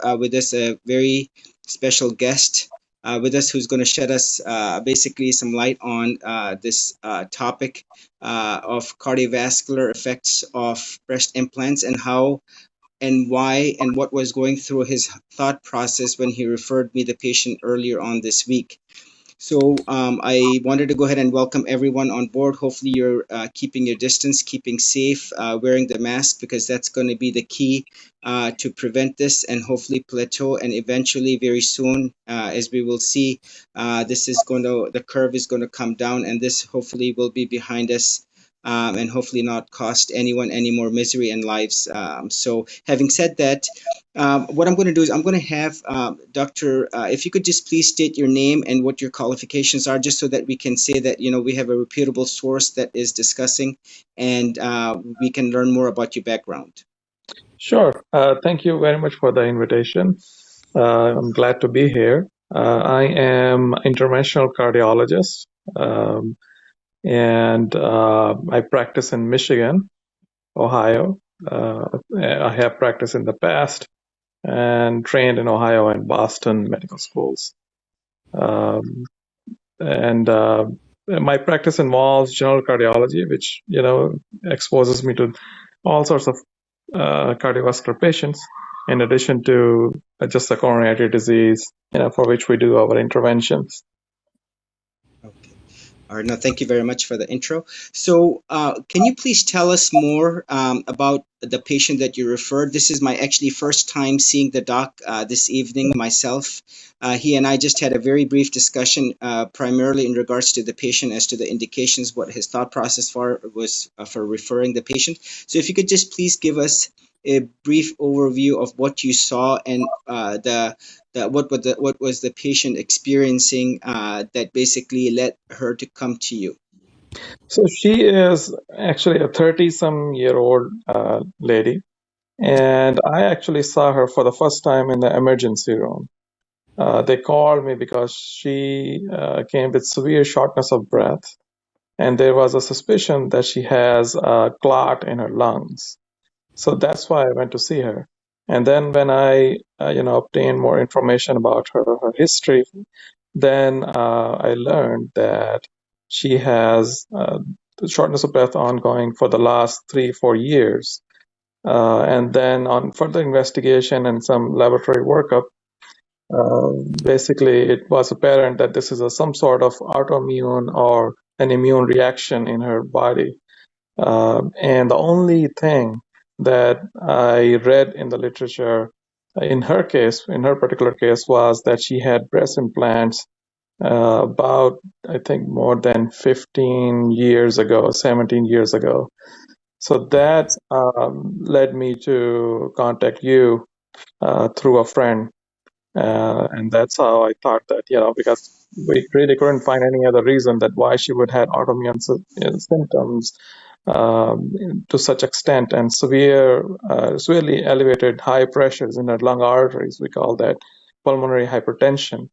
with us a very special guest with us who's going to shed us basically some light on this topic of cardiovascular effects of breast implants and how and why and what was going through his thought process when he referred me the patient earlier on this week. So I wanted to go ahead and welcome everyone on board. Hopefully you're keeping your distance, keeping safe, wearing the mask, because that's going to be the key to prevent this and hopefully plateau. And eventually, very soon, as we will see, the curve is going to come down, and this hopefully will be behind us. And hopefully not cost anyone any more misery and lives. So having said that, what I'm going to do is I'm going to have Dr. If you could just please state your name and what your qualifications are, just so that we can say that we have a reputable source that is discussing, and we can learn more about your background. Sure. Thank you very much for the invitation. I'm glad to be here. I am interventional cardiologist, and I practice in Michigan, Ohio. I have practiced in the past and trained in Ohio and Boston medical schools. And my practice involves general cardiology, which exposes me to all sorts of cardiovascular patients, in addition to just the coronary artery disease, for which we do our interventions. Okay. All right. No, thank you very much for the intro. So, can you please tell us more about the patient that you referred? This is my actually first time seeing the doc this evening myself. He and I just had a very brief discussion, primarily in regards to the patient as to the indications, what his thought process was for referring the patient. So, if you could just please give us a brief overview of what you saw and what was the patient experiencing that basically led her to come to you? So she is actually a 30-some-year-old lady, and I actually saw her for the first time in the emergency room. They called me because she came with severe shortness of breath, and there was a suspicion that she has a clot in her lungs. So that's why I went to see her. And then when I, obtained more information about her history, then I learned that she has shortness of breath ongoing for the last 3-4 years. And then on further investigation and some laboratory workup, basically it was apparent that this is some sort of autoimmune or an immune reaction in her body. And the only thing that I read in the literature in her particular case, was that she had breast implants about, I think, more than 15 years ago, 17 years ago. So that led me to contact you through a friend. And that's how I thought that, because we really couldn't find any other reason that why she would have autoimmune symptoms to such extent, and severely elevated high pressures in her lung arteries. We call that pulmonary hypertension.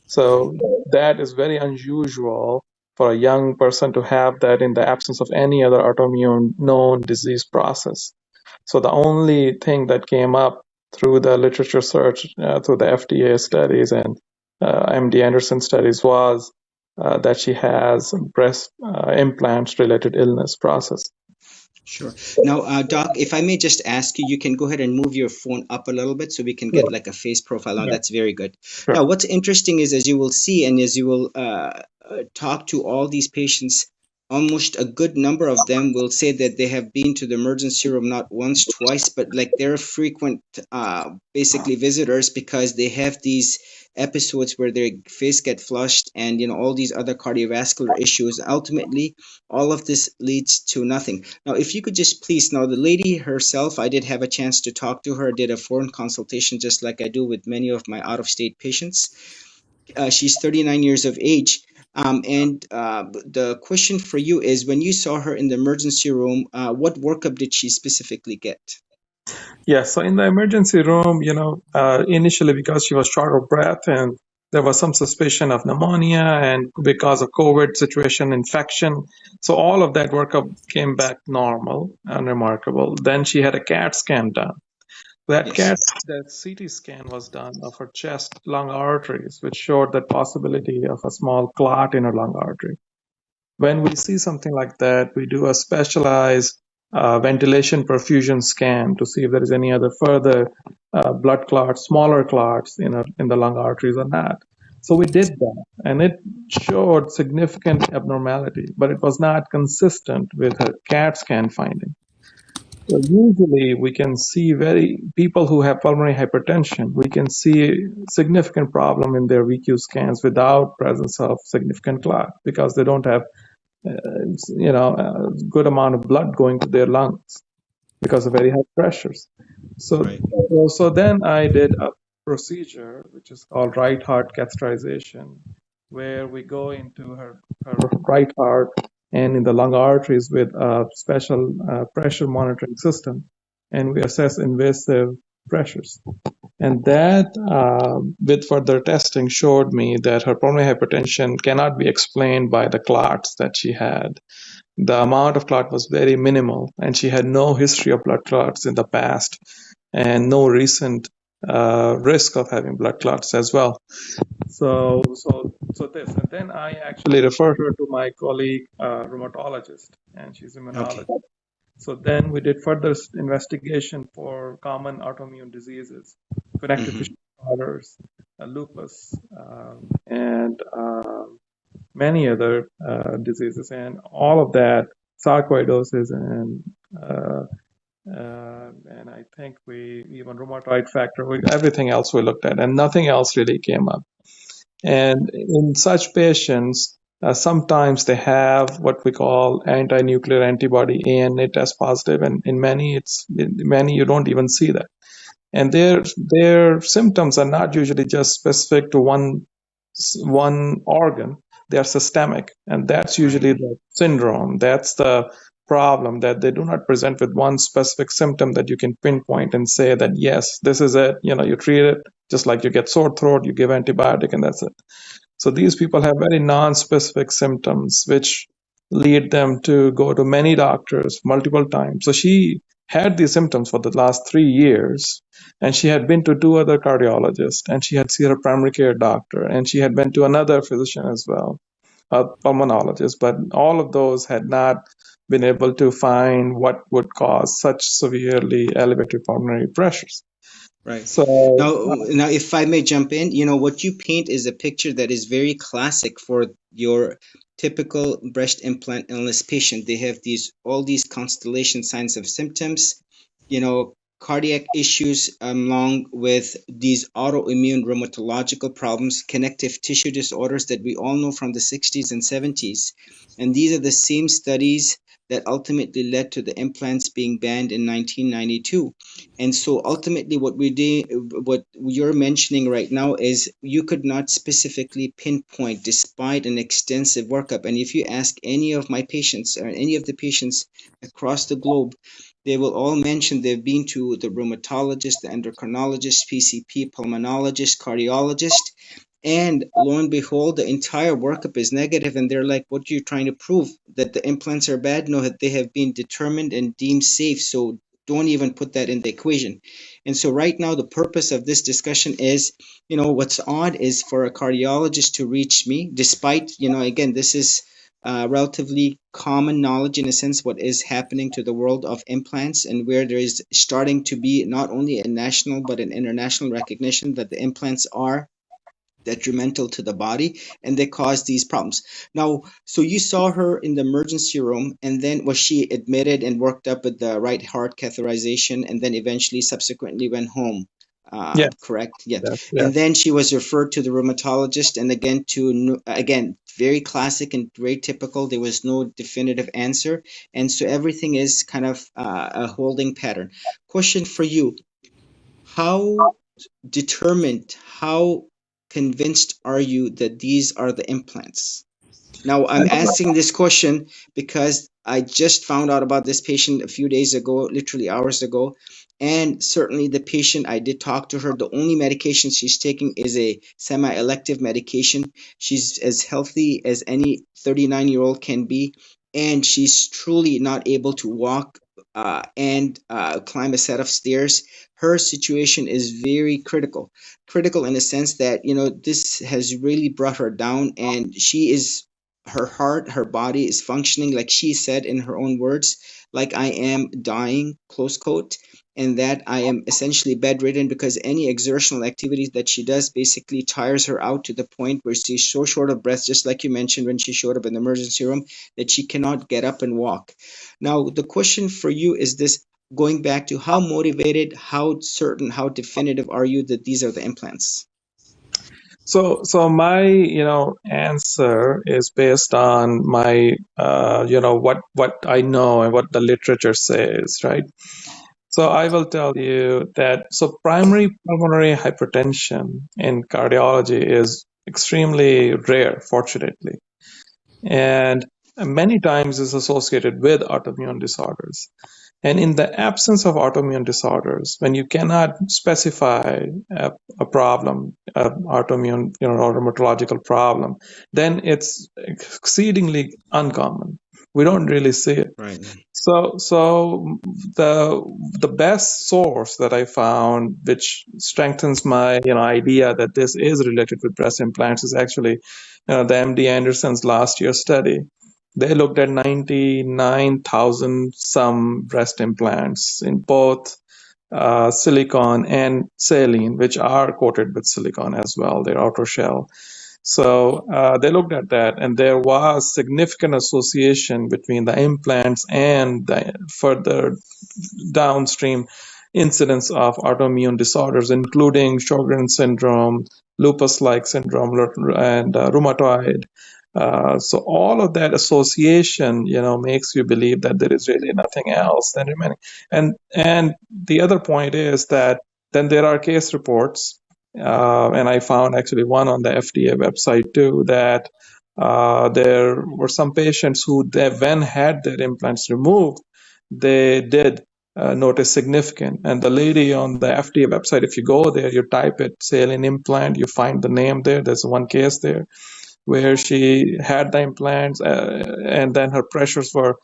So that is very unusual for a young person to have that in the absence of any other autoimmune known disease process. So the only thing that came up through the literature search, through the FDA studies and MD Anderson studies, was that she has breast implants related illness process. Sure. Now, Doc, if I may just ask you, you can go ahead and move your phone up a little bit so we can get like a face profile on. That's very good. Sure. Now, what's interesting is, as you will see and as you will talk to all these patients, almost a good number of them will say that they have been to the emergency room not once, twice, but like they're frequent, basically visitors, because they have these episodes where their face get flushed and all these other cardiovascular issues. Ultimately, all of this leads to nothing. Now, if you could just please, now the lady herself, I did have a chance to talk to her, did a phone consultation just like I do with many of my out-of-state patients. She's 39 years of age. And the question for you is, when you saw her in the emergency room, what workup did she specifically get? Yeah, so in the emergency room, initially because she was short of breath and there was some suspicion of pneumonia and because of COVID situation, infection. So all of that workup came back normal, unremarkable. Then she had a CAT scan done. Yes. That CT scan was done of her chest lung arteries, which showed the possibility of a small clot in her lung artery. When we see something like that, we do a specialized ventilation-perfusion scan to see if there is any other further blood clots, smaller clots in the lung arteries or not. So we did that, and it showed significant abnormality, but it was not consistent with her CAT scan finding. So usually we can see people who have pulmonary hypertension, we can see significant problem in their VQ scans without presence of significant clot because they don't have a good amount of blood going to their lungs because of very high pressures. So, Right. so then I did a procedure which is called right heart catheterization, where we go into her right heart and in the lung arteries with a special pressure monitoring system, and we assess invasive pressures. And that, with further testing, showed me that her pulmonary hypertension cannot be explained by the clots that she had. The amount of clot was very minimal, and she had no history of blood clots in the past and no recent risk of having blood clots as well. So this, and then I actually referred her to my colleague, rheumatologist, and she's Okay. immunologist. So then we did further investigation for common autoimmune diseases, connective Mm-hmm. tissue disorders, lupus, and many other diseases, and all of that, sarcoidosis, and I think we even rheumatoid factor, everything else we looked at, and nothing else really came up. And in such patients, sometimes they have what we call anti-nuclear antibody, ANA test positive, and in many you don't even see that. And their symptoms are not usually just specific to one organ; they are systemic, and that's Right. usually the syndrome. That's the problem, that they do not present with one specific symptom that you can pinpoint and say that yes, this is it. You treat it just like you get sore throat, you give antibiotic, and that's it. So these people have very non-specific symptoms, which lead them to go to many doctors multiple times. So she had these symptoms for the last 3 years, and she had been to two other cardiologists, and she had seen her primary care doctor, and she had been to another physician as well, a pulmonologist, but all of those had not been able to find what would cause such severely elevated pulmonary pressures. Right. So, Now, if I may jump in, what you paint is a picture that is very classic for your typical breast implant illness patient. They have all these constellation signs of symptoms, cardiac issues, along with these autoimmune rheumatological problems, connective tissue disorders that we all know from the 60s and 70s. And these are the same studies that ultimately led to the implants being banned in 1992. And so ultimately what you're mentioning right now is you could not specifically pinpoint despite an extensive workup. And if you ask any of my patients or any of the patients across the globe, they will all mention they've been to the rheumatologist, the endocrinologist, PCP, pulmonologist, cardiologist, and lo and behold, the entire workup is negative, and they're like, "What are you trying to prove? That the implants are bad?" No, that they have been determined and deemed safe. So don't even put that in the equation. And so right now, the purpose of this discussion is, what's odd is for a cardiologist to reach me, despite, again, this is relatively common knowledge in a sense what is happening to the world of implants, and where there is starting to be not only a national but an international recognition that the implants are detrimental to the body and they cause these problems. Now, so you saw her in the emergency room, and then was she admitted and worked up with the right heart catheterization, and then eventually subsequently went home? yes, Correct. Yeah. yes. And then she was referred to the rheumatologist, and again again, very classic and very typical. There was no definitive answer, and so everything is kind of a holding pattern. Question for you: how determined, how convinced are you that these are the implants? Now, I'm asking this question because I just found out about this patient a few days ago, literally hours ago. And certainly, the patient, I did talk to her. The only medication she's taking is a semi elective medication. She's as healthy as any 39-year-old can be. And she's truly not able to walk and climb a set of stairs, her situation is very critical. Critical in the sense that, this has really brought her down, and her heart, her body is functioning, like she said in her own words, like I am dying, close quote, and that I am essentially bedridden because any exertional activities that she does basically tires her out to the point where she's so short of breath, just like you mentioned when she showed up in the emergency room, that she cannot get up and walk. Now, the question for you is this: going back to how motivated, how certain, how definitive are you that these are the implants? So my, answer is based on my, what I know and what the literature says, right? So I will tell you that, so primary pulmonary hypertension in cardiology is extremely rare, fortunately, and many times is associated with autoimmune disorders. And in the absence of autoimmune disorders, when you cannot specify a problem, autoimmune, or rheumatological problem, then it's exceedingly uncommon. We don't really see it. Right. So the best source that I found, which strengthens my idea that this is related with breast implants, is actually the MD Anderson's last year study. They looked at 99,000 some breast implants in both silicone and saline, which are coated with silicone as well, their outer shell. So they looked at that, and there was significant association between the implants and the further downstream incidence of autoimmune disorders, including Sjogren's syndrome, lupus-like syndrome, and rheumatoid. So all of that association, makes you believe that there is really nothing else than remaining. And the other point is that then there are case reports, and I found actually one on the FDA website too, that there were some patients who, when had their implants removed, they did notice significant. And the lady on the FDA website, if you go there, you type it, saline implant, you find the name there. There's one case there where she had the implants, and then her pressures were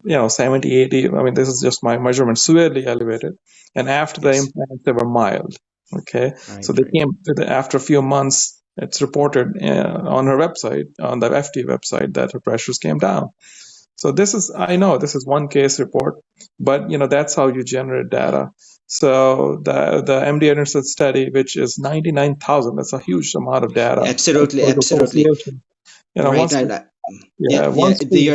70, 80. I mean, this is just my measurement, severely elevated. And after the Yes. implants, they were mild. Okay. So Right. they Right. came after a few months. It's reported on her website, on the FDA website, that her pressures came down. So I know this is one case report, but that's how you generate data. So the MD Anderson study, which is 99,000, that's a huge amount of data. Absolutely. For the Absolutely. association. Right. Once, Yeah. yeah, Yeah. once we,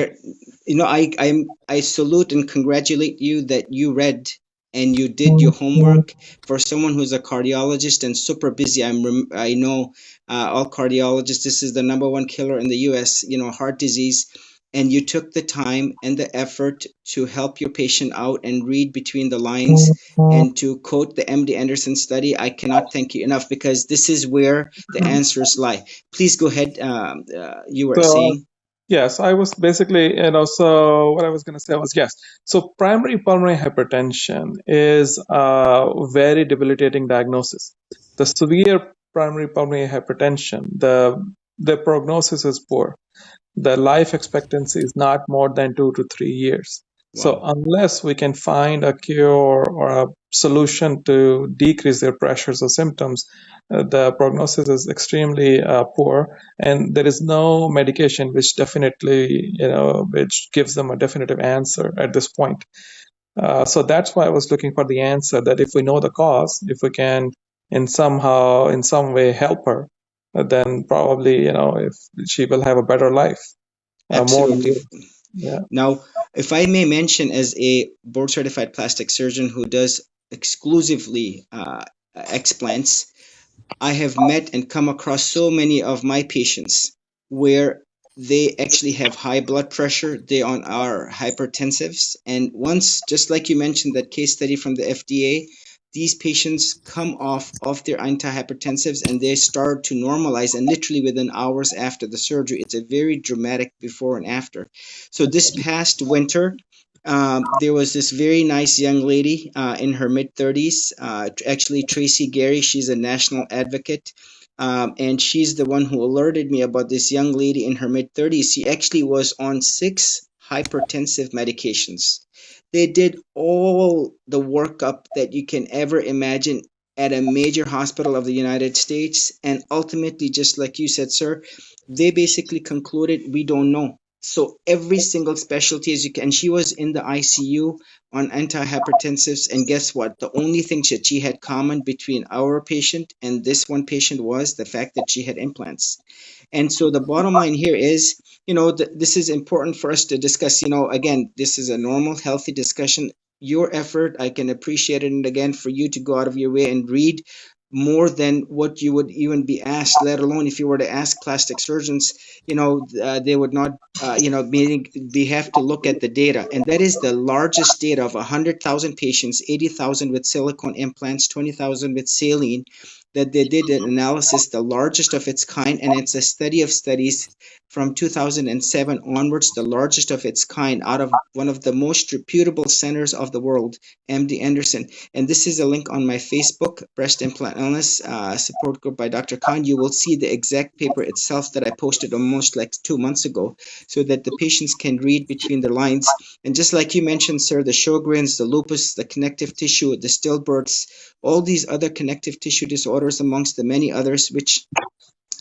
I salute and congratulate you that you read and you did your Mhm. homework. For someone who's a cardiologist and super busy, I know all cardiologists. This is the number one killer in the U.S. Heart disease, and you took the time and the effort to help your patient out and read between the lines and to quote the MD Anderson study. I cannot thank you enough, because this is where the answers lie. Please go ahead. You were so saying. yes, I was basically, so what I was going to say was, yes. So primary pulmonary hypertension is a very debilitating diagnosis. The severe primary pulmonary hypertension, the prognosis is poor. The life expectancy is not more than 2 to 3 years. So Wow. unless we can find a cure or a solution to decrease their pressures or symptoms, the prognosis is extremely poor, and there is no medication which definitely, which gives them a definitive answer at this point. So that's why I was looking for the answer, that if we know the cause, if we can in some way help her, then probably, if she will have a better life, more Absolutely. years. Yeah. Now, if I may mention, as a board certified plastic surgeon who does exclusively explants, I have met and come across so many of my patients where they actually have high blood pressure, they on are hypertensives, and once, just like you mentioned that case study from the FDA, these patients come off of their antihypertensives and they start to normalize, and literally within hours after the surgery, it's a very dramatic before and after. So this past winter, there was this very nice young lady in her mid 30s, actually Tracy Gary. She's a national advocate, and she's the one who alerted me about this young lady in her mid 30s. She actually was on 6 hypertensive medications. They did all the workup that you can ever imagine at a major hospital of the United States. And ultimately, just like you said, sir, they basically concluded we don't know. So every single specialty, as you can, and she was in the ICU on antihypertensives. And guess what? The only thing that she had common between our patient and this one patient was the fact that she had implants. And so the bottom line here is, this is important for us to discuss. Again, this is a normal, healthy discussion. Your effort, I can appreciate it. And again, for you to go out of your way and read more than what you would even be asked, let alone if you were to ask plastic surgeons, they would not, meaning they have to look at the data. And that is the largest data of 100,000 patients, 80,000 with silicone implants, 20,000 with saline, that they did an analysis, the largest of its kind, and it's a study of studies from 2007 onwards, the largest of its kind out of one of the most reputable centers of the world, MD Anderson. And this is a link on my Facebook, Breast Implant Illness Support Group by Dr. Khan. You will see the exact paper itself that I posted almost like 2 months ago, so that the patients can read between the lines. And just like you mentioned, sir, the Sjogren's, the lupus, the connective tissue, the stillbirths, all these other connective tissue disorders, amongst the many others, which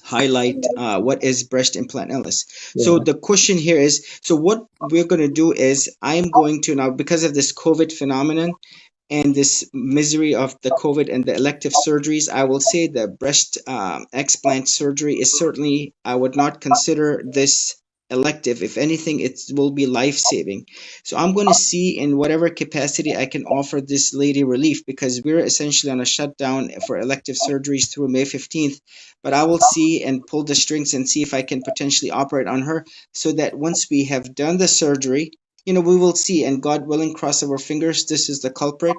highlight what is breast implant illness. So Yeah. the question here is, so what we're going to do is I'm going to now, because of this COVID phenomenon and this misery of the COVID and the elective surgeries, I will say the breast explant surgery is certainly, I would not consider this elective. If anything, it will be life saving. So I'm going to see in whatever capacity I can offer this lady relief, because we're essentially on a shutdown for elective surgeries through May 15th. But I will see and pull the strings and see if I can potentially operate on her, so that once we have done the surgery, we will see, and God willing, cross our fingers, this is the culprit.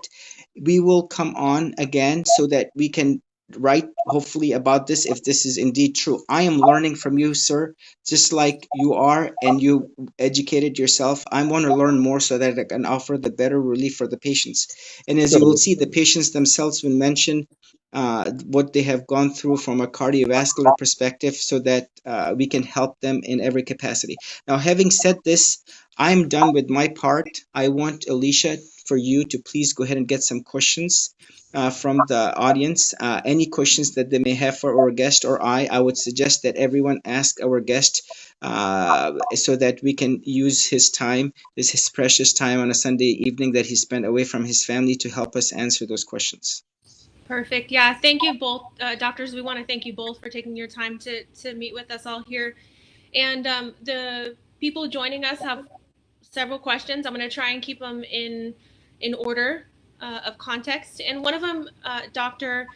We will come on again so that we can write, hopefully, about this if this is indeed true. I am learning from you, sir, just like you are, and you educated yourself. I want to learn more so that I can offer the better relief for the patients. And as you will So, see, the patients themselves will mention what they have gone through from a cardiovascular perspective, so that we can help them in every capacity. Now, having said this, I'm done with my part. I want Alicia for you to please go ahead and get some questions from the audience. Any questions that they may have for our guest or I would suggest that everyone ask our guest, so that we can use his time, his precious time on a Sunday evening that he spent away from his family, to help us answer those questions. Perfect. Yeah. Thank you both, doctors. We want to thank you both for taking your time to meet with us all here. And the people joining us have several questions. I'm going to try and keep them in order of context. And one of them, doctor,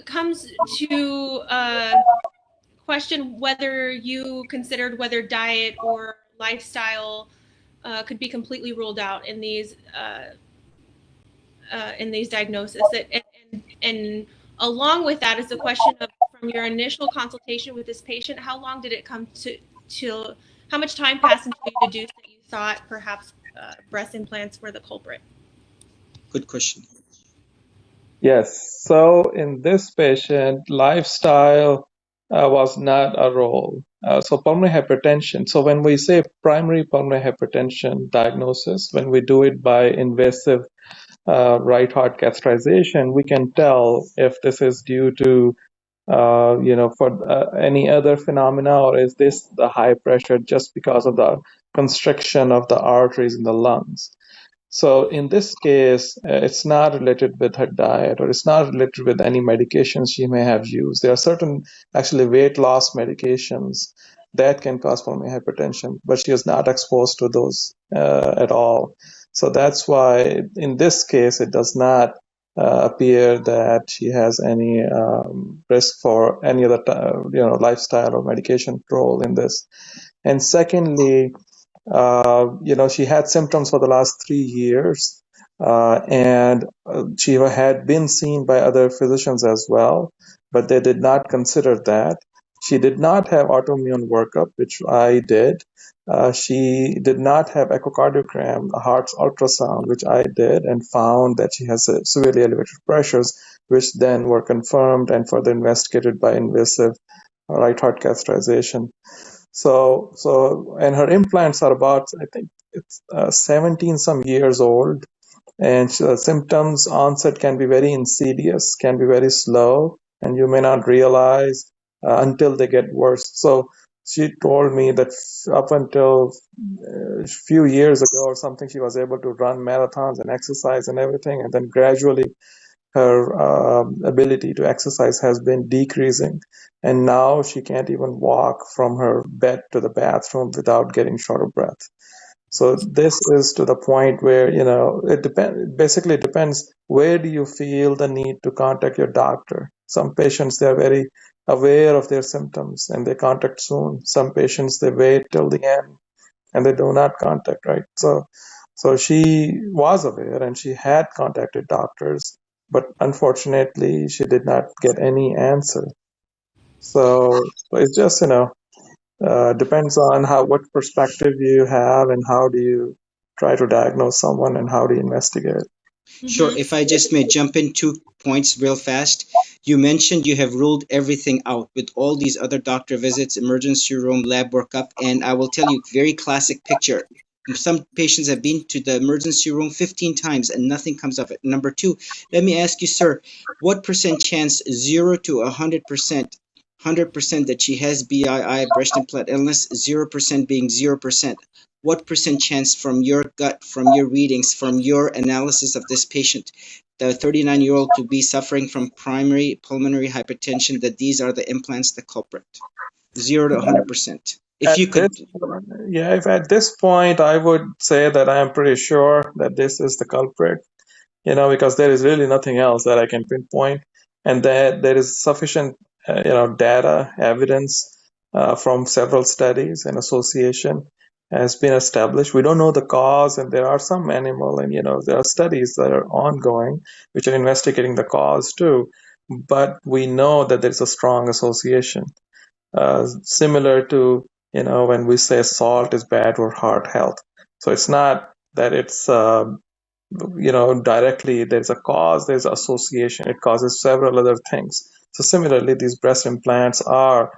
comes to question whether you considered whether diet or lifestyle could be completely ruled out in these diagnoses. And along with that is the question of, from your initial consultation with this patient, how long did it come to how much time passed until you deduced that you thought perhaps breast implants were the culprit? Good question. yes. So in this patient, lifestyle was not a role. So pulmonary hypertension. So when we say primary pulmonary hypertension diagnosis, when we do it by invasive right heart catheterization, we can tell if this is due to for any other phenomena, or is this the high pressure just because of the constriction of the arteries in the lungs? So in this case, it's not related with her diet, or it's not related with any medications she may have used. There are certain actually weight loss medications that can cause pulmonary hypertension, but she is not exposed to those at all. So that's why in this case, it does not appear that she has any risk for any other lifestyle or medication role in this. And secondly, she had symptoms for the last 3 years, and she had been seen by other physicians as well, but they did not consider that. She did not have autoimmune workup, which I did. She did not have echocardiogram, a heart's ultrasound, which I did, and found that she has severely elevated pressures, which then were confirmed and further investigated by invasive right heart catheterization. So, and her implants are about, I think, it's 17 some years old, and symptoms onset can be very insidious, can be very slow, and you may not realize until they get worse. So she told me that up until a few years ago or something, she was able to run marathons and exercise and everything, and then gradually her ability to exercise has been decreasing, and now she can't even walk from her bed to the bathroom without getting short of breath. So this is to the point where, basically it depends, where do you feel the need to contact your doctor? Some patients, they're very aware of their symptoms and they contact soon. Some patients, they wait till the end and they do not contact, right? So she was aware and she had contacted doctors, but unfortunately she did not get any answer. So it's just, depends on what perspective you have and how do you try to diagnose someone and how do you investigate. Sure. Mm-hmm. If I just may jump in 2 points real fast. You mentioned you have ruled everything out with all these other doctor visits, emergency room, lab workup, and I will tell you, very classic picture. Some patients have been to the emergency room 15 times and nothing comes of it. Number two, let me ask you, sir, what percent chance, 0 to 100%, 100% that she has BII, breast implant illness, 0% being 0%? What percent chance from your gut, from your readings, from your analysis of this patient, the 39-year-old to be suffering from primary pulmonary hypertension, that these are the implants the culprit? 0 to 100%. If At you this, could, if at this point I would say that I am pretty sure that this is the culprit, because there is really nothing else that I can pinpoint, and that there is sufficient, data, evidence from several studies and association has been established. We don't know the cause, and there are some animal, and there are studies that are ongoing which are investigating the cause too. But we know that there's a strong association, similar to when we say salt is bad for heart health. So it's not that it's directly there's a cause, there's association. It causes several other things. So similarly, these breast implants are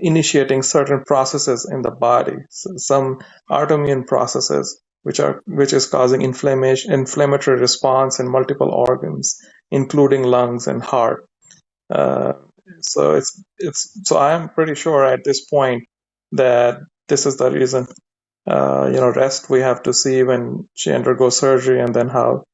initiating certain processes in the body, so some autoimmune processes, which is causing inflammatory response in multiple organs, including lungs and heart. Uh, so I am pretty sure at this point that this is the reason. Rest we have to see when she undergoes surgery and then how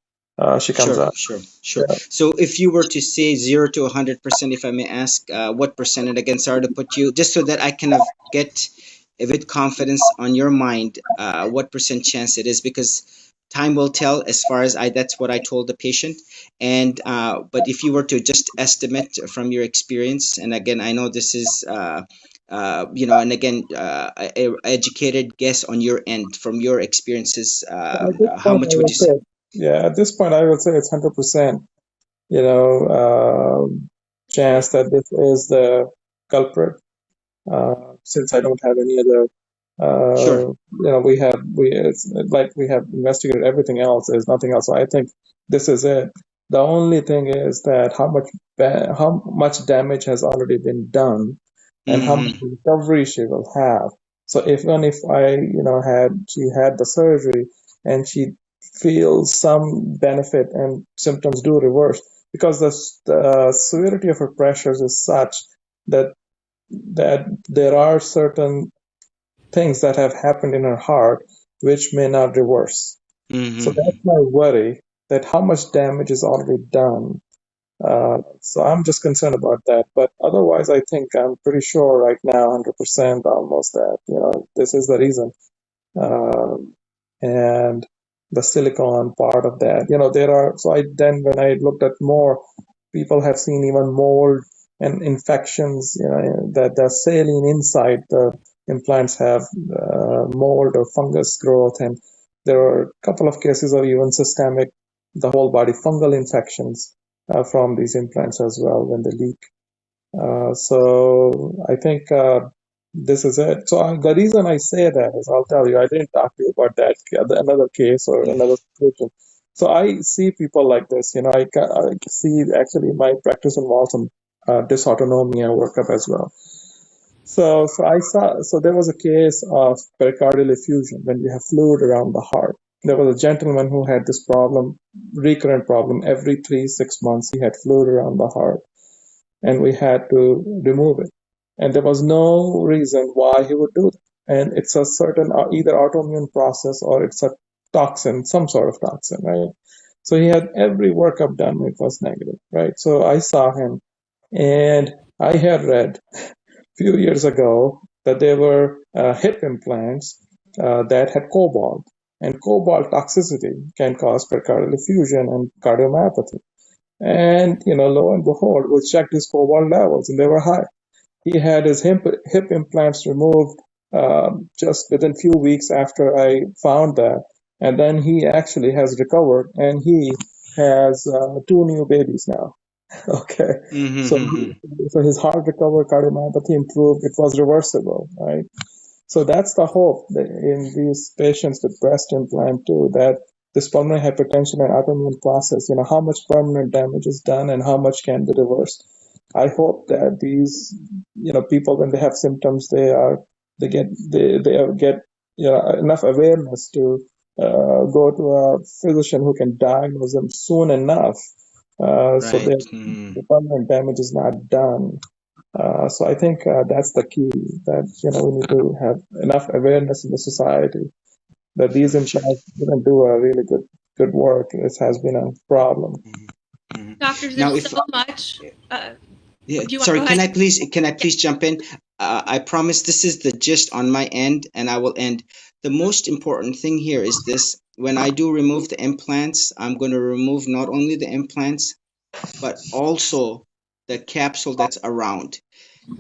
she comes sure, out. sure, sure. So if you were to say 0 to 100%, if I may ask, what percent, and again, sorry to put you, just so that I kind of get a bit confidence on your mind, what percent chance it is, because time will tell. As far as that's what I told the patient. And but if you were to just estimate from your experience, and again, I know this is and again, educated guess on your end from your experiences, At this how point, I much would would you say? say, yeah, at this point, I would say it's 100%, chance that this is the culprit. Since I don't have any other, Sure. it's like we have investigated everything else. There's nothing else. So I think this is it. The only thing is that how much damage has already been done, and how much Hmm. recovery she will have. So even if I, she had the surgery and she feels some benefit and symptoms do reverse, because the severity of her pressures is such that there are certain things that have happened in her heart which may not reverse. So Hmm. that's my worry, that how much damage is already done. So I'm just concerned about that. But otherwise, I think I'm pretty sure right now, 100% almost, that this is the reason. And the silicon part of that, there are. So when I looked at more, people have seen even mold and infections. That the saline inside the implants have mold or fungus growth, and there are a couple of cases of even systemic, the whole body fungal infections from these implants as well when they leak. So I think this is it. So the reason I say that is, I'll tell you, I didn't talk to you about that another case or Yeah. another situation. So I see people like this. I see, actually my practice involves some dysautonomia workup as well. So I saw, so there was a case of pericardial effusion when you have fluid around the heart. There was a gentleman who had this problem, recurrent problem. Every 3-6 months, he had fluid around the heart, and we had to remove it. And there was no reason why he would do that. And it's a certain either autoimmune process or it's a toxin, some sort of toxin, right? So he had every workup done, it was negative, right? So I saw him, and I had read few years ago that there were hip implants that had cobalt, and cobalt toxicity can cause pericardial effusion and cardiomyopathy. And lo and behold, we checked his cobalt levels, and they were high. He had his hip implants removed just within few weeks after I found that, and then he actually has recovered, and he has two new babies now. Okay. So, Mm-hmm. so his heart recovered, cardiomyopathy improved, it was reversible, right? So that's the hope that in these patients with breast implant too, that this pulmonary hypertension and autoimmune process, how much permanent damage is done and how much can be reversed. I hope that these, people when they have symptoms, they get enough awareness to go to a physician who can diagnose them soon enough, so Right. that the permanent damage is not done. So I think that's the key, that we need to have enough awareness in the society that these Sure. implants didn't do a really good work. It has been a problem. Mm-hmm. Doctors, Now, there's if so much. yeah, Do you want to sorry, go ahead? can I Yeah. please jump in? I promise this is the gist on my end, and I will end. The most important thing here is this: when I do remove the implants, I'm going to remove not only the implants, but also the capsule that's around,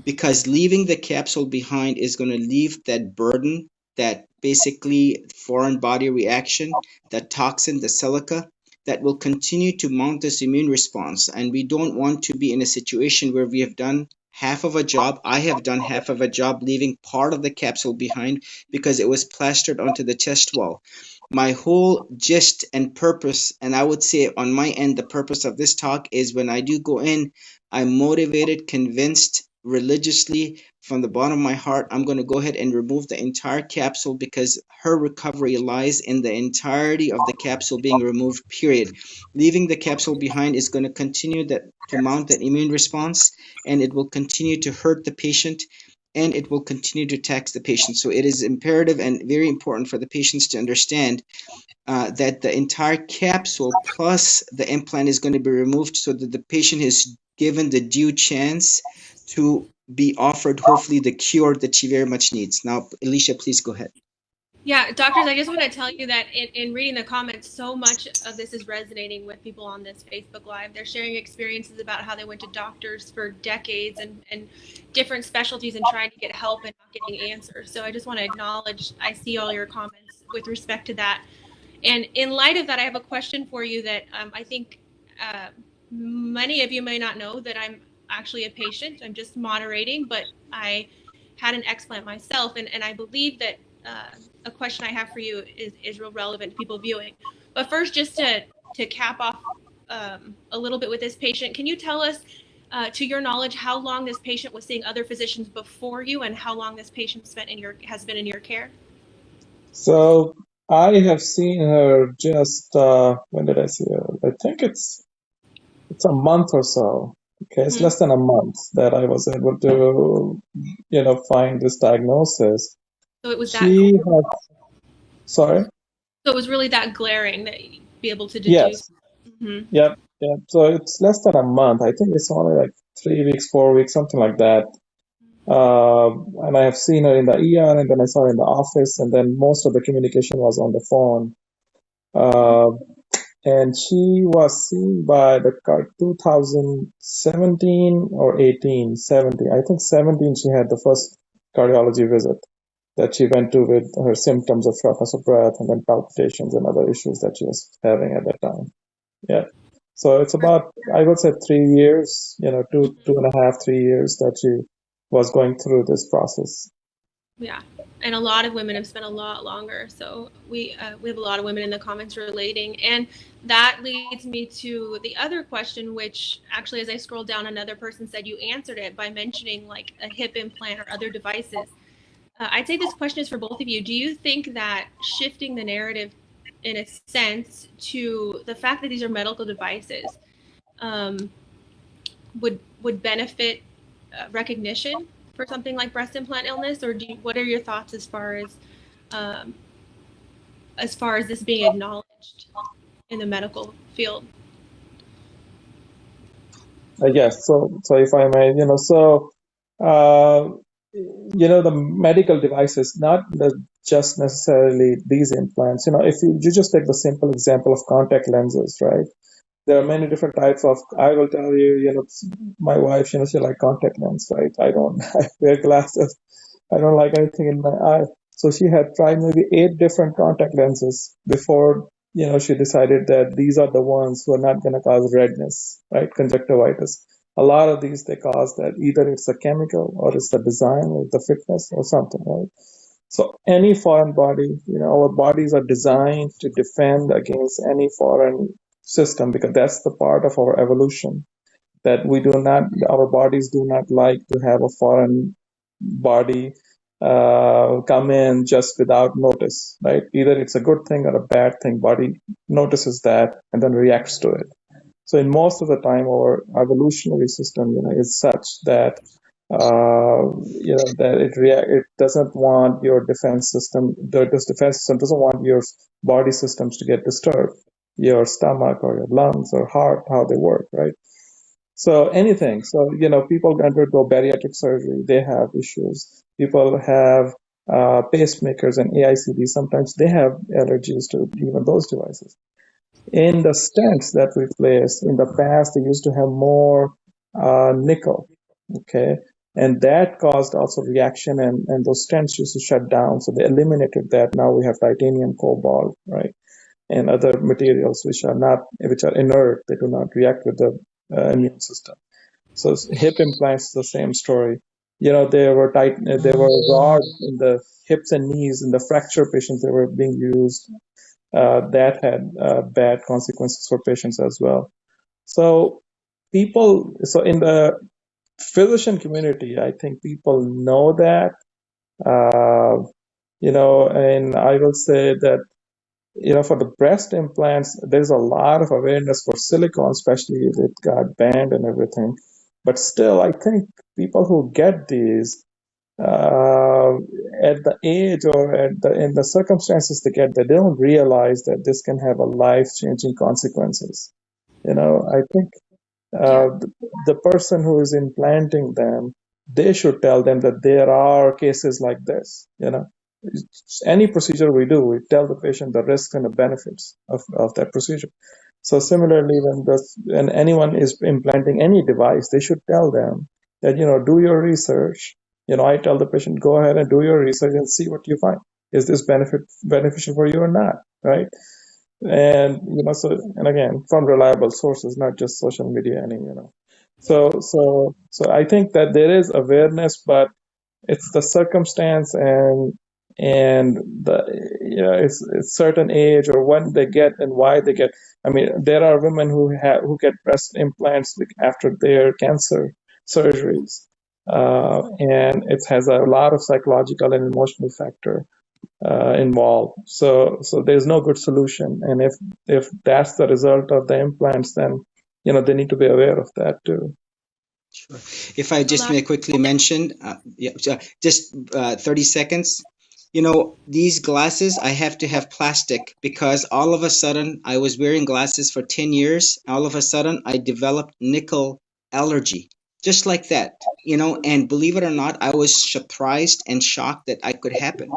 because leaving the capsule behind is going to leave that burden, that basically foreign body reaction, that toxin, the silica, that will continue to mount this immune response. And we don't want to be in a situation where we have done half of a job. I have done half of a job leaving part of the capsule behind because it was plastered onto the chest wall. My whole gist and purpose, and I would say on my end, the purpose of this talk is when I do go in, I'm motivated, convinced, religiously from the bottom of my heart. I'm going to go ahead and remove the entire capsule because her recovery lies in the entirety of the capsule being removed, period. Leaving the capsule behind is going to continue that to mount that immune response, and it will continue to hurt the patient, and it will continue to tax the patient. So it is imperative and very important for the patients to understand that the entire capsule plus the implant is going to be removed so that the patient is given the due chance to be offered, hopefully, the cure that she very much needs. Now, Alicia, please go ahead. Yeah, doctors, I just want to tell you that in reading the comments, so much of this is resonating with people on this Facebook Live. They're sharing experiences about how they went to doctors for decades and different specialties and trying to get help and not getting answers. So I just want to acknowledge, I see all your comments with respect to that. And in light of that, I have a question for you that I think many of you may not know that I'm actually a patient. I'm just moderating, but I had an explant myself, and I believe that a question I have for you is real relevant to people viewing. But first, just to cap off a little bit with this patient, can you tell us, to your knowledge, how long this patient was seeing other physicians before you, and how long this patient has been in your care? So I have seen her just when did I see her? I think it's a month or so. Okay, it's Mm-hmm. less than a month that I was able to find this diagnosis. So it was that. She had, sorry? So it was really that glaring that you'd be able to deduce. Yes. Mm-hmm. Yep. Yep. So it's less than a month. I think it's only like 3 weeks, 4 weeks, something like that. And I have seen her in the ER, and then I saw her in the office, and then most of the communication was on the phone. Uh, and she was seen by the 2017 or 18, 17. I think 17 she had the first cardiology visit that she went to with her symptoms of shortness of breath and then palpitations and other issues that she was having at that time. Yeah. So it's about, I would say 3 years, two and a half, 3 years that she was going through this process. Yeah. and a lot of women have spent a lot longer. So we have a lot of women in the comments relating, and that leads me to the other question, which actually, as I scrolled down, another person said you answered it by mentioning like a hip implant or other devices. I'd say this question is for both of you. Do you think that shifting the narrative, in a sense, to the fact that these are medical devices, um, would benefit recognition for something like breast implant illness, or what are your thoughts um, as far as this being acknowledged in the medical field? Yes. So if I may, uh, the medical devices, not just necessarily these implants. If you just take the simple example of contact lenses, right? There are many different types of. I will tell you, my wife, she like contact lens, right? I don't. I wear glasses. I don't like anything in my eye. So she had tried maybe 8 different contact lenses before, she decided that these are the ones who are not going to cause redness, right? Conjunctivitis. A lot of these, they cause that either it's a chemical or it's the design or the fitness or something, right? So any foreign body, our bodies are designed to defend against any foreign system because that's the part of our evolution that our bodies do not like to have a foreign body come in just without notice, right? Either it's a good thing or a bad thing. Body notices that and then reacts to it. So in most of the time, our evolutionary system, is such that it doesn't want your defense system. This defense system doesn't want your body systems to get disturbed, your stomach or your lungs or heart, how they work, right? So anything. So, people undergo bariatric surgery, they have issues. People have pacemakers and AICD. Sometimes they have allergies to even those devices. In the stents that we place, in the past, they used to have more nickel, okay? And that caused also reaction, and those stents used to shut down. So they eliminated that. Now we have titanium, cobalt, right? And other materials which are inert. They do not react with the immune system. So hip implants, the same story. There were rods in the hips and knees in the fracture patients that were being used. That had bad consequences for patients as well. So in the physician community, I think people know that, and I will say that for the breast implants, there's a lot of awareness for silicone, especially if it got banned and everything. But still, I think people who get these at the age or in the circumstances they don't realize that this can have a life-changing consequences. I think Yeah. the person who is implanting them, they should tell them that there are cases like this. Any procedure we do, we tell the patient the risks and the benefits of that procedure. So similarly, when anyone is implanting any device, they should tell them that, do your research. I tell the patient, go ahead and do your research and see what you find. Is this beneficial for you or not, right? And and again, from reliable sources, not just social media, So I think that there is awareness, but it's the circumstance and the it's certain age or when they get and why they get. I mean, there are women who get breast implants after their cancer surgeries, and it has a lot of psychological and emotional factor involved. So there's no good solution, and if that's the result of the implants, then they need to be aware of that too. Sure. If I just may quickly mention, just 30 seconds. These glasses, I have to have plastic because all of a sudden I was wearing glasses for 10 years. All of a sudden I developed nickel allergy, just like that, and believe it or not, I was surprised and shocked that I could happen.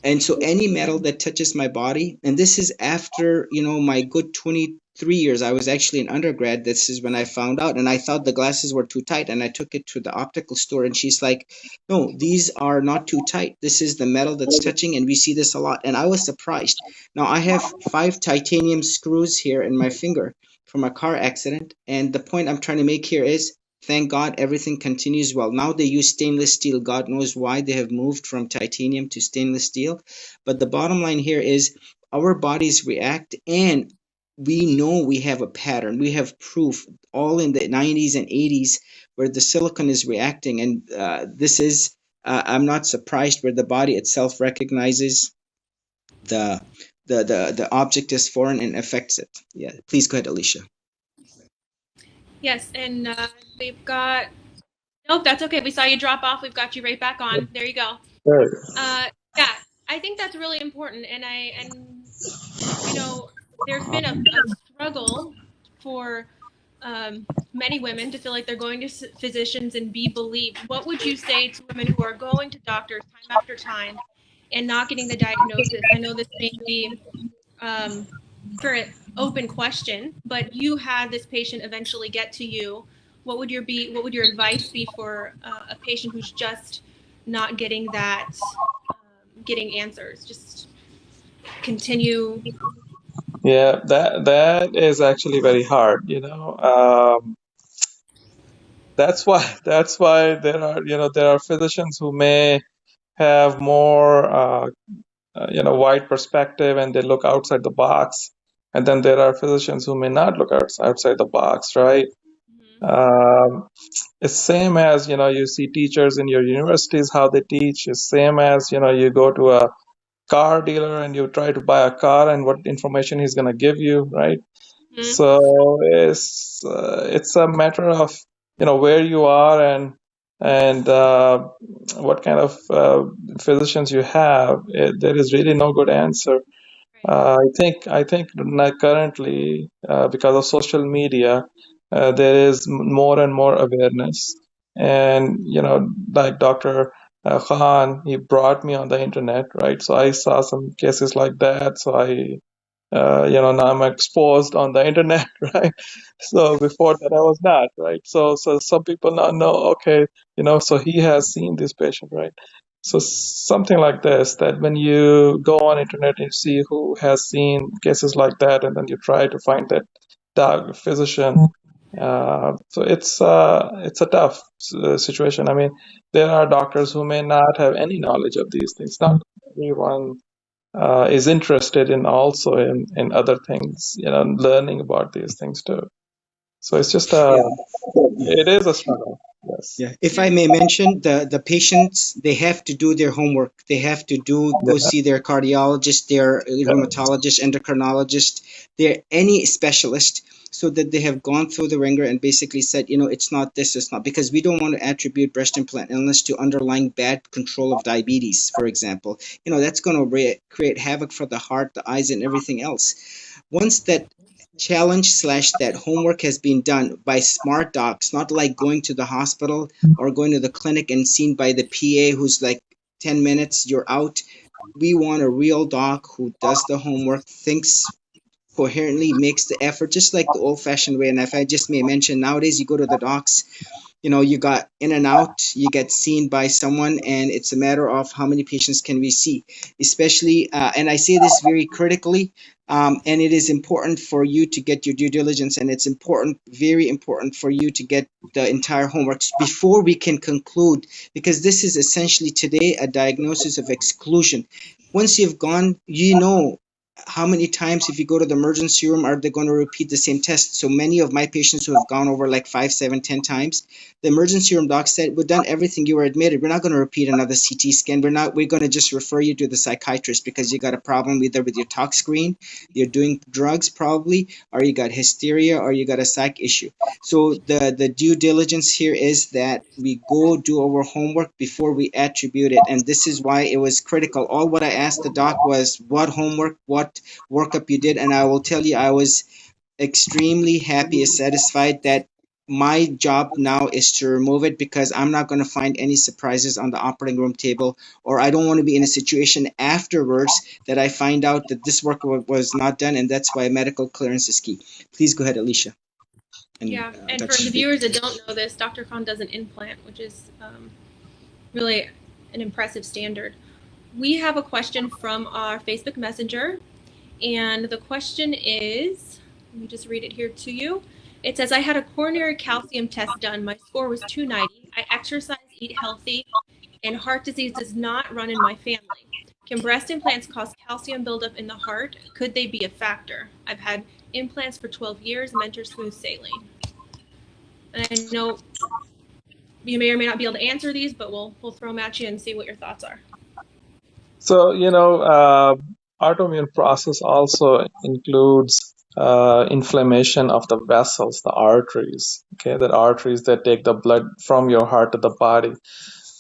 And so any metal that touches my body, and this is after, my good 23 years, I was actually an undergrad. This is when I found out, and I thought the glasses were too tight. And I took it to the optical store, and she's like, no, these are not too tight. This is the metal that's touching, and we see this a lot. And I was surprised. Now I have 5 titanium screws here in my finger from a car accident. And the point I'm trying to make here is Thank God everything continues well. Now they use stainless steel. God knows why they have moved from titanium to stainless steel. But the bottom line here is our bodies react, and we know we have a pattern. We have proof all in the 90s and 80s where the silicon is reacting. And this is, I'm not surprised, where the body itself recognizes the the object is foreign and affects it. Yeah, please go ahead, Alicia. Yes, and we've got, nope, that's okay. We saw you drop off. We've got you right back on. There you go. Right. Yeah, I think that's really important. And you know, there's been a struggle for many women to feel like they're going to physicians and be believed. What would you say to women who are going to doctors time after time and not getting the diagnosis? I know this may be for an open question, but you had this patient eventually get to you. What would your advice be for a patient who's just not getting that, getting answers? Just continue. Yeah, that is actually very hard, you know. That's why there are physicians who may have more wide perspective and they look outside the box, and then there are physicians who may not look outside the box, right? Um, it's same as you see teachers in your universities how they teach. It's same as you go to a car dealer and you try to buy a car and what information he's going to give you, right? So it's a matter of where you are and what kind of physicians you have. There is really no good answer. I think currently because of social media, there is more and more awareness, and like Dr. Khan, he brought me on the internet, right? So I saw some cases like that. So now I'm exposed on the internet, right? So before that I was not, right? So some people now know, okay, so he has seen this patient, right? So something like this, that when you go on internet and see who has seen cases like that, and then you try to find that physician. So it's a tough situation. I mean, there are doctors who may not have any knowledge of these things. Not everyone is interested in also in other things, learning about these things too. So it's just Yeah. it is a struggle. Yes. Yeah, if I may mention, the patients, they have to do their homework. They have to go Yeah. see their cardiologist, their rheumatologist, endocrinologist, their any specialist, so that they have gone through the ringer and basically said, it's not this, it's not, because we don't want to attribute breast implant illness to underlying bad control of diabetes, for example. That's going to create havoc for the heart, the eyes, and everything else. Once that challenge slash that homework has been done by smart docs, not like going to the hospital or going to the clinic and seen by the PA who's like 10 minutes, you're out. We want a real doc who does the homework, thinks coherently, makes the effort, just like the old fashioned way. And if I just may mention, nowadays you go to the docs, you got in and out, you get seen by someone, and it's a matter of how many patients can we see, especially, and I say this very critically, and it is important for you to get your due diligence, and it's important, very important for you to get the entire homework before we can conclude, because this is essentially today a diagnosis of exclusion. Once you've gone, how many times, if you go to the emergency room, are they going to repeat the same test? So many of my patients who have gone over like 5, 7, 10 times, the emergency room doc said, we've done everything, you were admitted, we're not going to repeat another CT scan, we're going to just refer you to the psychiatrist because you got a problem either with your tox screen, you're doing drugs probably, or you got hysteria, or you got a psych issue. So the due diligence here is that we go do our homework before we attribute it, and this is why it was critical. All what I asked the doc was what homework, what workup you did, and I will tell you, I was extremely happy and satisfied that my job now is to remove it, because I'm not going to find any surprises on the operating room table, or I don't want to be in a situation afterwards that I find out that this work was not done, and that's why medical clearance is key. Please go ahead, Alicia. And Dr. for the Shafiq. viewers that don't know this, Dr. Khan does an implant, which is really an impressive standard. We have a question from our Facebook Messenger, and the question is, let me just read it here to you. It says, I had a coronary calcium test done. My score was 290. I exercise, eat healthy, and heart disease does not run in my family. Can breast implants cause calcium buildup in the heart? Could they be a factor? I've had implants for 12 years, mentor smooth sailing. And I know you may or may not be able to answer these, but we'll throw them at you and see what your thoughts are. So, autoimmune process also includes inflammation of the vessels, the arteries, okay, the arteries that take the blood from your heart to the body.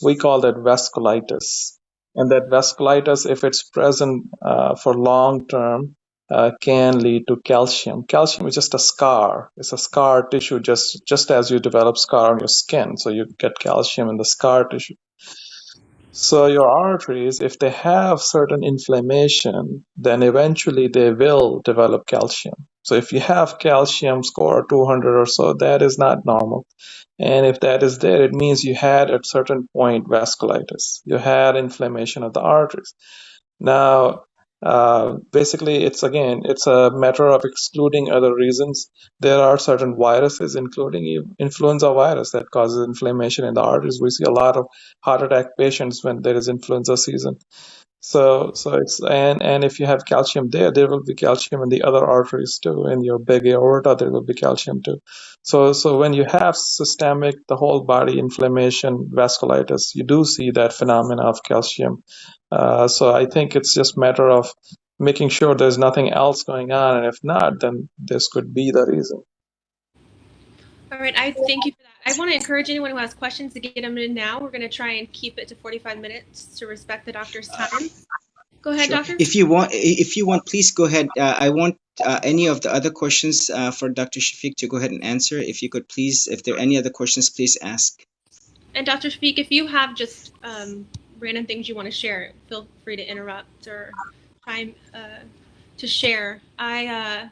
We call that vasculitis. And that vasculitis, if it's present for long term, can lead to calcium. Calcium is just a scar. It's a scar tissue, just as you develop scar on your skin. So you get calcium in the scar tissue. So your arteries, if they have certain inflammation, then eventually they will develop calcium. So if you have calcium score 200 or so, that is not normal. And if that is there, it means you had at certain point vasculitis. You had inflammation of the arteries. Now, basically, it's a matter of excluding other reasons. There are certain viruses, including influenza virus, that causes inflammation in the arteries. We see a lot of heart attack patients when there is influenza season. So it's and if you have calcium there will be calcium in the other arteries too. In your big aorta, there will be calcium too. So when you have systemic, the whole body inflammation, vasculitis, you do see that phenomena of calcium. So I think it's just a matter of making sure there's nothing else going on, and if not, then this could be the reason. All right, I thank you for that. I want to encourage anyone who has questions to get them in now. We're going to try and keep it to 45 minutes to respect the doctor's time. Go ahead, Sure. doctor. If you want, please go ahead. I want any of the other questions for Dr. Shafiq to go ahead and answer. If you could please, if there are any other questions, please ask. And Dr. Shafiq, if you have just random things you want to share, feel free to interrupt or try to share. I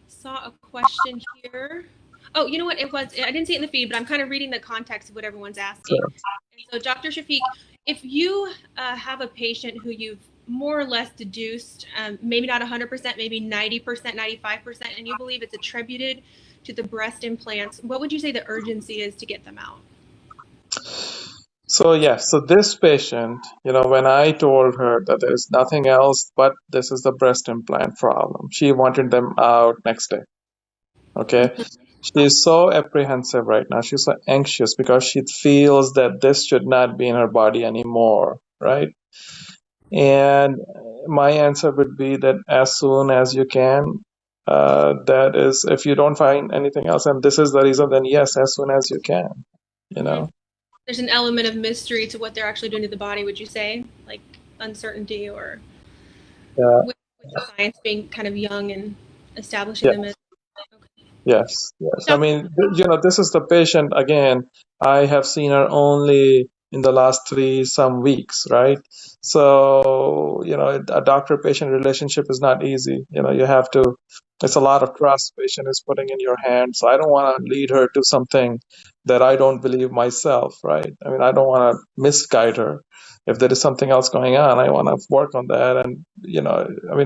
saw a question here. Oh, you know what? It was, I didn't see it in the feed, but I'm kind of reading the context of what everyone's asking. Sure. And so, Dr. Shafiq, if you have a patient who you've more or less deduced, maybe not 100%, maybe 90%, 95%, and you believe it's attributed to the breast implants, what would you say the urgency is to get them out? So this patient, when I told her that there's nothing else but this is the breast implant problem, she wanted them out next day. Okay. She's so apprehensive right now. She's so anxious because she feels that this should not be in her body anymore, right? And my answer would be that as soon as you can, that is, if you don't find anything else, and this is the reason, then yes, as soon as you can, There's an element of mystery to what they're actually doing to the body, would you say? Like uncertainty or with the science being kind of young and establishing them as. Yes. I mean, this is the patient, again, I have seen her only in the last 3 some weeks, right? So, a doctor-patient relationship is not easy. It's a lot of trust patient is putting in your hands. So I don't want to lead her to something that I don't believe myself, right? I mean, I don't want to misguide her. If there is something else going on, I want to work on that. And,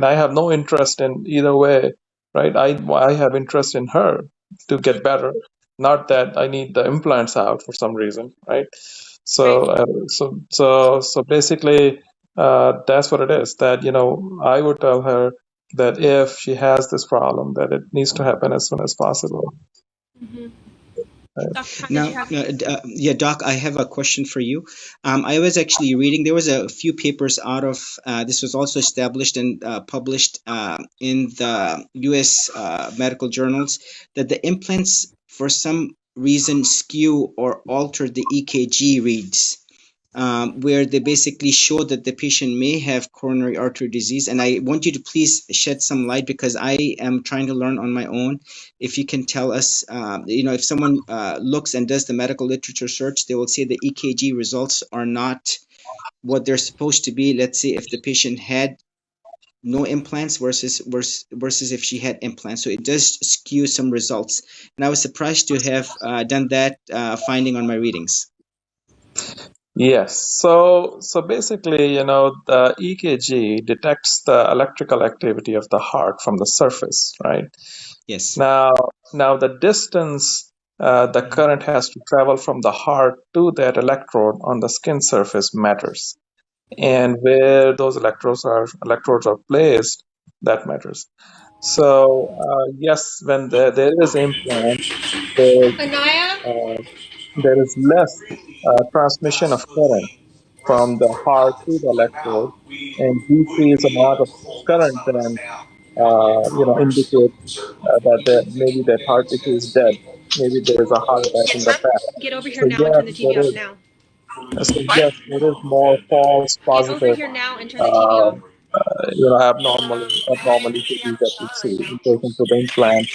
I have no interest in either way. Right, I have interest in her to get better, not that I need the implants out for some reason, right? So basically, that's what it is. That I would tell her that if she has this problem, that it needs to happen as soon as possible. Mm-hmm. Now, Doc, I have a question for you. I was actually reading, there was a few papers out of, this was also established and published in the US medical journals, that the implants, for some reason, skew or alter the EKG reads. Where they basically show that the patient may have coronary artery disease. And I want you to please shed some light, because I am trying to learn on my own. If you can tell us, if someone looks and does the medical literature search, they will say the EKG results are not what they're supposed to be. Let's say if the patient had no implants versus if she had implants. So it does skew some results. And I was surprised to have done that finding on my readings. Yes. So basically, the EKG detects the electrical activity of the heart from the surface, right? Yes. Now, the distance the current has to travel from the heart to that electrode on the skin surface matters, and where those electrodes are placed, that matters. So yes, when there is implant, there Anaya? uh, there is less transmission of current from the heart to the electrode, and decreased amount of current then indicate that maybe that heart tissue is dead. Maybe there is a heart attack in Yes, the ma'am. past. Get over here So now and yes, turn the TV off now. there is more false Get over positive here now and turn the TV uh, off. abnormal EKGs that we see in patients with implants.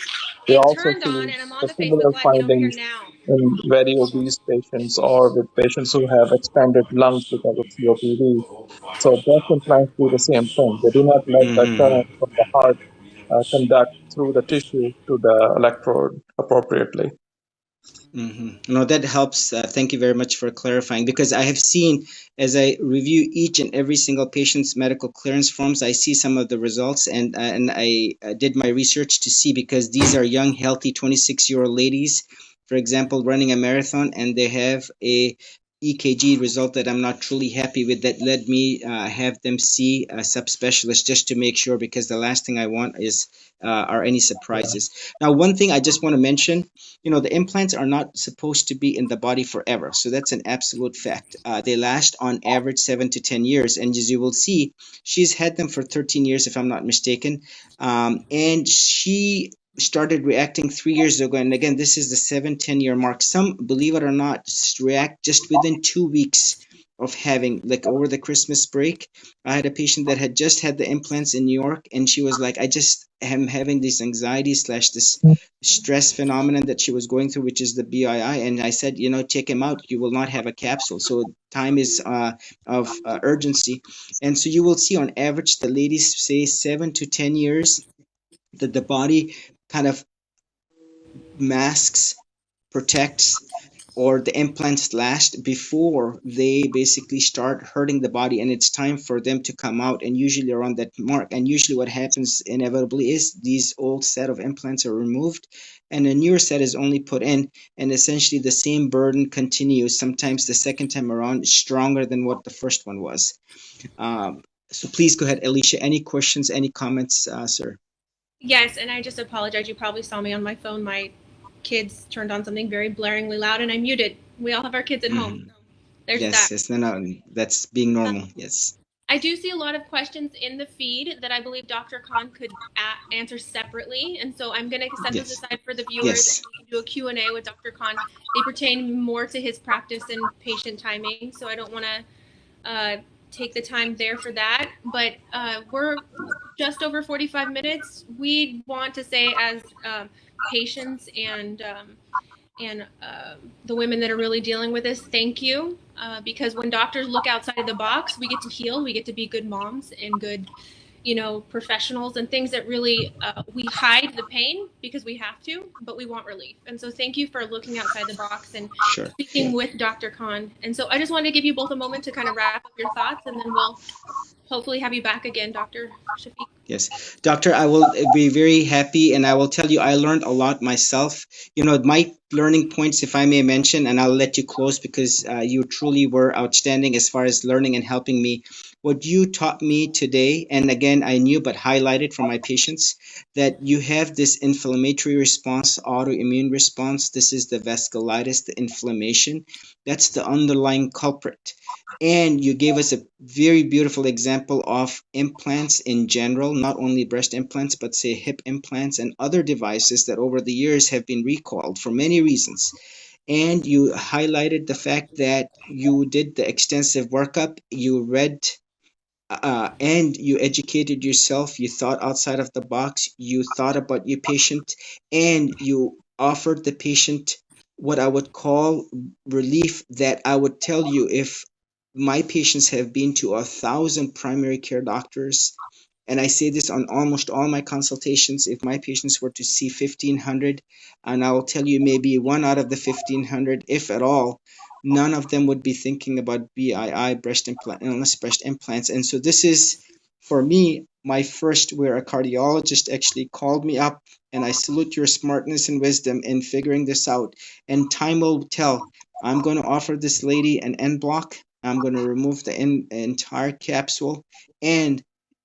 We It also turned on see and I'm the on the similar Facebook Live. Get over here findings now. in very obese patients or with patients who have expanded lungs because of COPD. So breast implants do the same thing. They do not let the Mm-hmm. current from the heart conduct through the tissue to the electrode appropriately. Mm-hmm. No, that helps. Thank you very much for clarifying, because I have seen, as I review each and every single patient's medical clearance forms, I see some of the results, and I did my research to see, because these are young, healthy 26-year-old ladies, for example, running a marathon, and they have a EKG result that I'm not truly happy with. That led me have them see a subspecialist just to make sure, because the last thing I want is are any Yeah. surprises. Now, one thing I just want to mention, the implants are not supposed to be in the body forever. So that's an absolute fact. They last on average 7 to 10 years. And as you will see, she's had them for 13 years, if I'm not mistaken. And she started reacting 3 years ago. And again, this is the 7, 10 year mark. Some, believe it or not, react just within 2 weeks of having, like, over the Christmas break. I had a patient that had just had the implants in New York, and she was like, I just am having this anxiety slash this stress phenomenon that she was going through, which is the BII. And I said, take him out. You will not have a capsule. So time is of urgency. And so you will see on average, the ladies say 7 to 10 years that the body kind of masks, protects, or the implants last before they basically start hurting the body, and it's time for them to come out, and usually around that mark. And usually what happens inevitably is these old set of implants are removed and a newer set is only put in, and essentially the same burden continues. Sometimes the second time around is stronger than what the first one was. So please go ahead, Alicia. Any questions, any comments, sir? Yes, and I just apologize. You probably saw me on my phone. My kids turned on something very blaringly loud and I muted. We all have our kids at home. Hmm. So there's that. Yes, yes, no, no, that's being normal. Yes. I do see a lot of questions in the feed that I believe Dr. Khan could answer separately, and so I'm going to set those Yes. aside for the viewers, and Yes. we can do a Q&A with Dr. Khan. They pertain more to his practice and patient timing, so I don't want to take the time there for that. But we're just over 45 minutes. We want to say, as patients and the women that are really dealing with this, thank you. Because when doctors look outside of the box, we get to heal, we get to be good moms and good, professionals, and things that really we hide the pain because we have to, but we want relief. And so thank you for looking outside the box and Sure. speaking with Dr. Khan. And so I just wanted to give you both a moment to kind of wrap up your thoughts, and then we'll hopefully have you back again, Dr. Shafiq. Yes, doctor, I will be very happy, and I will tell you I learned a lot myself. My learning points, if I may mention, and I'll let you close, because you truly were outstanding as far as learning and helping me. What you taught me today, and again, I knew but highlighted for my patients, that you have this inflammatory response, autoimmune response. This is the vasculitis, the inflammation. That's the underlying culprit. And you gave us a very beautiful example of implants in general, not only breast implants, but say hip implants and other devices that over the years have been recalled for many reasons. And you highlighted the fact that you did the extensive workup, you read, and you educated yourself, you thought outside of the box, you thought about your patient, and you offered the patient what I would call relief, that I would tell you, if my patients have been to 1,000 primary care doctors, and I say this on almost all my consultations, if my patients were to see 1,500, and I will tell you maybe one out of the 1,500, if at all, none of them would be thinking about BII, breast implant, illness, breast implants. And so this is, for me, my first where a cardiologist actually called me up, and I salute your smartness and wisdom in figuring this out. And time will tell. I'm going to offer this lady an end block. I'm going to remove the entire capsule, and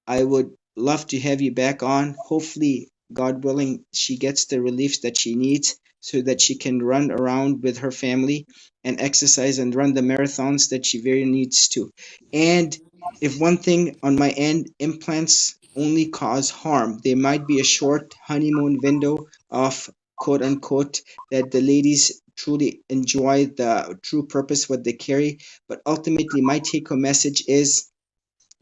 I would love to have you back on. Hopefully, God willing, she gets the relief that she needs so that she can run around with her family and exercise and run the marathons that she very needs to. And if one thing on my end, implants only cause harm. There might be a short honeymoon window of quote unquote that the ladies truly enjoy the true purpose what they carry, but ultimately my take home message is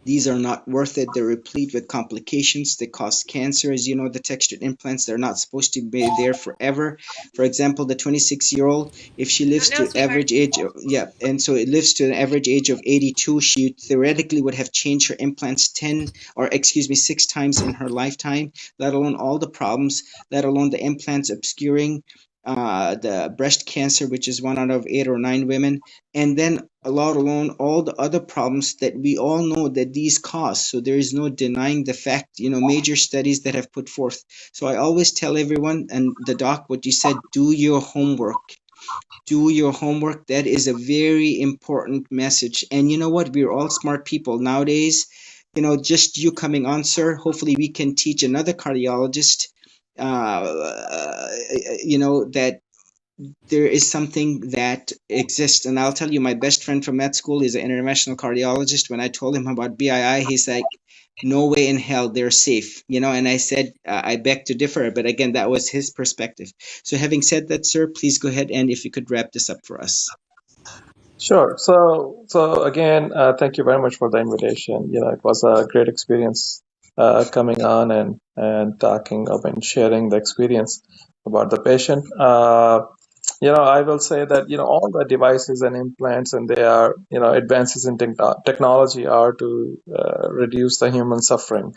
these are not worth it. They're replete with complications. They cause cancer. As you know, the textured implants, they're not supposed to be there forever. For example, the 26-year-old, if she lives Not now, to sweetheart. average age, yeah, and so it lives to an average age of 82, she theoretically would have changed her implants 10, or excuse me, 6 times in her lifetime, let alone all the problems, let alone the implants obscuring the breast cancer, which is 1 out of 8 or 9 women, and then allowed alone all the other problems that we all know that these cause. So there is no denying the fact, major studies that have put forth. So I always tell everyone, and the doc, what you said, do your homework. Do your homework. That is a very important message. And you know what? We're all smart people nowadays. Just you coming on, sir. Hopefully, we can teach another cardiologist, that there is something that exists. And I'll tell you, my best friend from med school is an interventional cardiologist. When I told him about BII, he's like, no way in hell they're safe, and I said, I beg to differ, but again, that was his perspective. So having said that, sir, please go ahead, and if you could wrap this up for us. Sure. So again, thank you very much for the invitation. It was a great experience coming on and talking about and sharing the experience about the patient. I will say that all the devices and implants and they are advances in technology are to reduce the human suffering,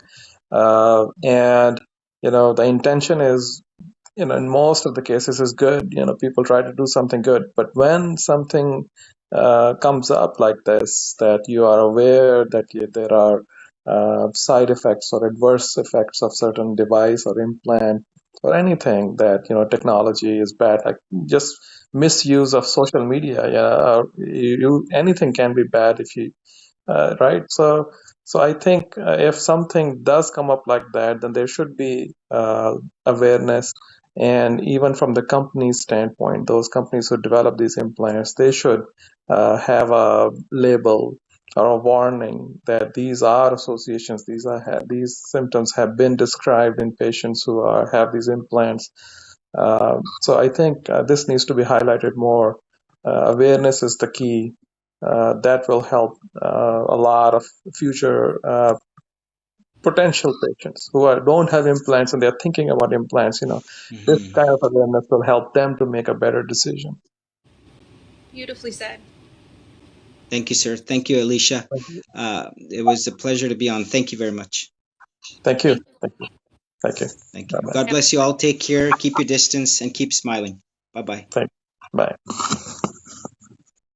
and the intention is in most of the cases is good. People try to do something good, but when something comes up like this, that you are aware that there are side effects or adverse effects of certain device or implant or anything, that technology is bad, like just misuse of social media, anything can be bad if you right. So I think if something does come up like that, then there should be awareness. And even from the company's standpoint, those companies who develop these implants, they should have a label or a warning that these are associations, these symptoms have been described in patients who have these implants. So I think this needs to be highlighted more. Awareness is the key. That will help a lot of future potential patients who don't have implants and they're thinking about implants. This kind of awareness will help them to make a better decision. Beautifully said. Thank you, sir. Thank you, Alicia. It was a pleasure to be on. Thank you very much. Thank you. Thank you. Thank you. Thank you. Bye-bye. God bless you all. Take care. Keep your distance and keep smiling. Bye-bye. Bye.